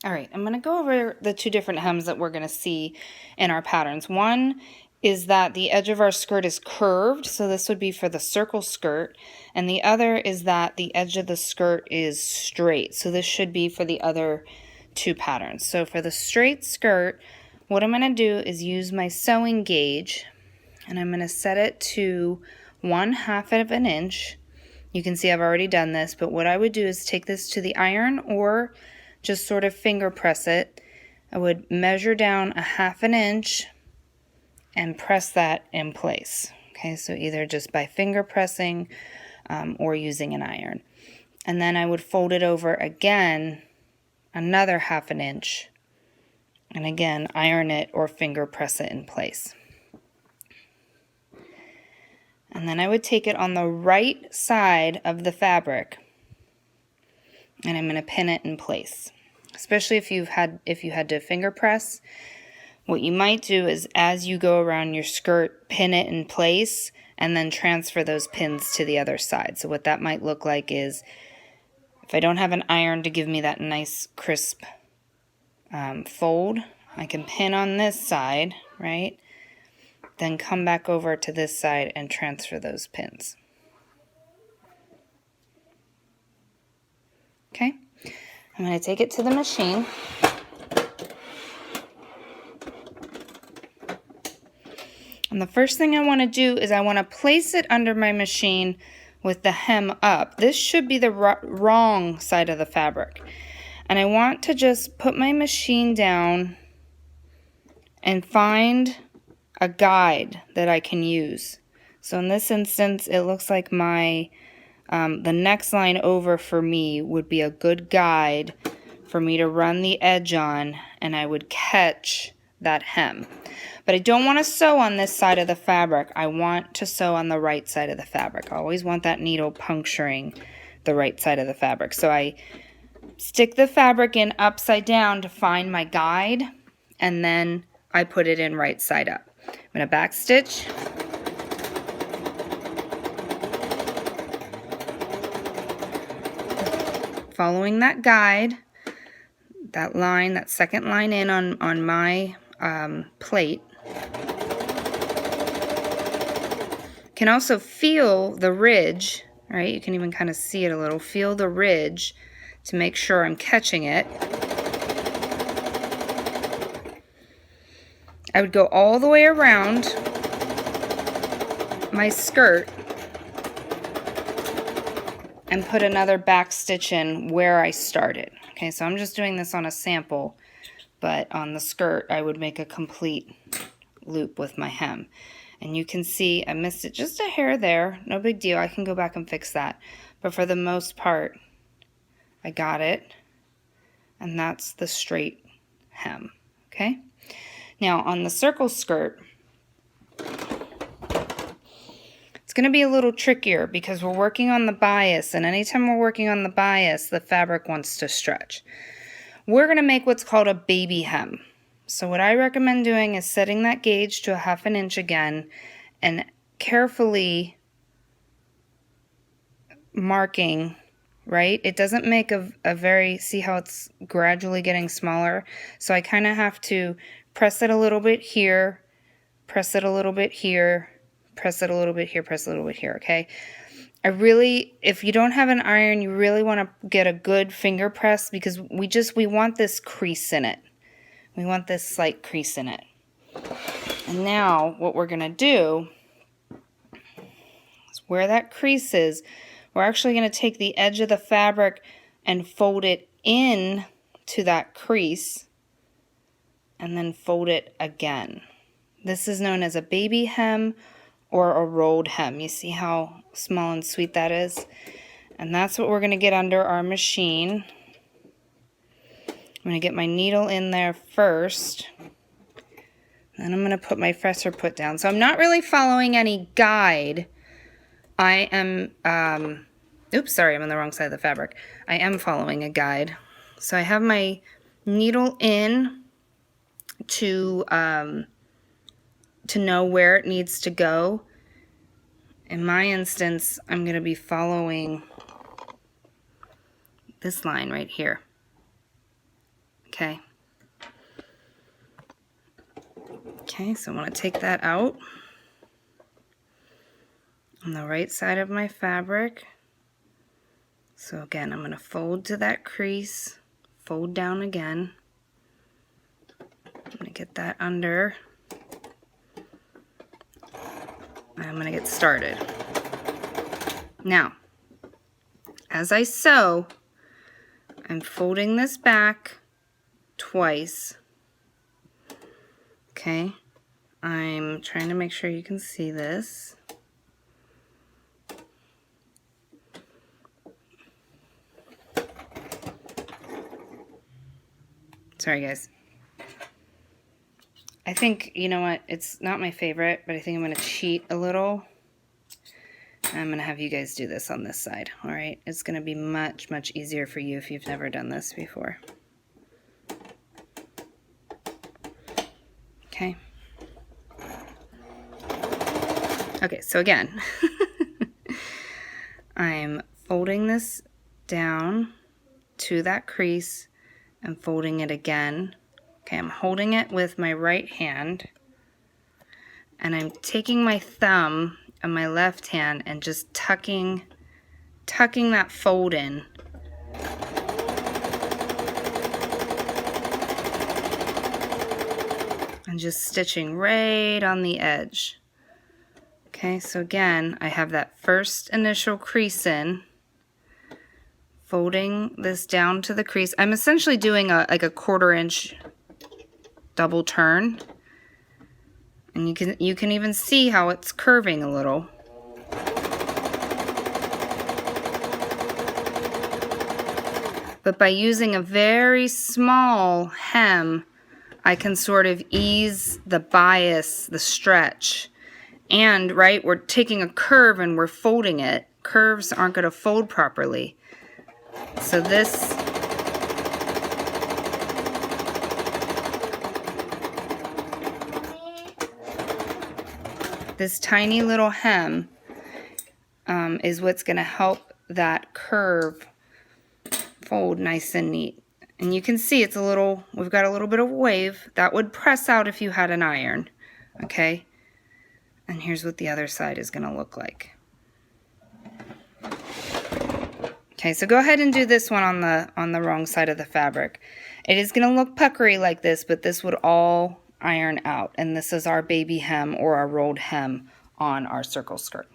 All right, I'm going to go over the two different hems that we're going to see in our patterns. One is that the edge of our skirt is curved, so this would be for the circle skirt, and the other is that the edge of the skirt is straight, so this should be for the other two patterns. So for the straight skirt, what I'm going to do is use my sewing gauge, and I'm going to set it to 1/2 of an inch. You can see I've already done this, but what I would do is take this to the iron or just sort of finger press it. I would measure down 1/2 inch and press that in place. Okay, so either just by finger pressing or using an iron. And then I would fold it over again, another 1/2 inch, and again iron it or finger press it in place. And then I would take it on the right side of the fabric and I'm going to pin it in place. Especially if you had to finger press, what you might do is as you go around your skirt, pin it in place and then transfer those pins to the other side. So what that might look like is, if I don't have an iron to give me that nice crisp fold, I can pin on this side, right? Then come back over to this side and transfer those pins. Okay, I'm going to take it to the machine. And the first thing I want to do is I want to place it under my machine with the hem up. This should be the wrong side of the fabric. And I want to just put my machine down and find a guide that I can use. So in this instance, it looks like my the next line over for me would be a good guide for me to run the edge on, and I would catch that hem. But I don't want to sew on this side of the fabric. I want to sew on the right side of the fabric. I always want that needle puncturing the right side of the fabric. So I stick the fabric in upside down to find my guide, and then I put it in right side up. I'm going to back stitch. Following that guide, that line, that second line in on my plate. Can also feel the ridge, right? You can even kind of see it a little. Feel the ridge to make sure I'm catching it. I would go all the way around my skirt and put another back stitch in where I started. Okay, so I'm just doing this on a sample, but on the skirt I would make a complete loop with my hem. And you can see I missed it just a hair there. No big deal, I can go back and fix that. But for the most part, I got it. And that's the straight hem, okay? Now on the circle skirt, it's going to be a little trickier because we're working on the bias, and anytime we're working on the bias, the fabric wants to stretch. We're going to make what's called a baby hem. So what I recommend doing is setting that gauge to 1/2 inch again and carefully marking, right? It doesn't make a very, see how it's gradually getting smaller? So I kind of have to press it a little bit here, press it a little bit here, press it a little bit here, press it a little bit here, okay? If you don't have an iron, you really want to get a good finger press because we want this crease in it. We want this slight crease in it. And now what we're going to do is where that crease is, we're actually going to take the edge of the fabric and fold it in to that crease and then fold it again. This is known as a baby hem or a rolled hem. You see how small and sweet that is? And that's what we're going to get under our machine. I'm going to get my needle in there first. Then I'm going to put my fesser put down. So I'm not really following any guide. I am, oops, sorry, I'm on the wrong side of the fabric. I am following a guide. So I have my needle in to know where it needs to go. In my instance, I'm going to be following this line right here. Okay. Okay, so I want to take that out on the right side of my fabric. So again, I'm going to fold to that crease, fold down again. I'm going to get that under. And I'm going to get started. Now, as I sew, I'm folding this back twice. Okay, I'm trying to make sure you can see this. Sorry guys. I think, you know what, it's not my favorite, but I think I'm going to cheat a little. I'm going to have you guys do this on this side, alright? It's going to be much, much easier for you if you've never done this before. Okay. Okay, so again, I'm folding this down to that crease and folding it again. Okay, I'm holding it with my right hand, and I'm taking my thumb on my left hand and just tucking that fold in. And just stitching right on the edge. Okay, so again, I have that first initial crease in, folding this down to the crease. I'm essentially doing like a 1/4 inch double turn, and you can even see how it's curving a little. But by using a very small hem, I can sort of ease the bias, the stretch. And right, we're taking a curve and we're folding it. Curves aren't going to fold properly. So this tiny little hem is what's going to help that curve fold nice and neat. And you can see it's a little, we've got a little bit of wave. That would press out if you had an iron, okay? And here's what the other side is going to look like. Okay, so go ahead and do this one on the wrong side of the fabric. It is going to look puckery like this, but this would all iron out. And this is our baby hem or our rolled hem on our circle skirt.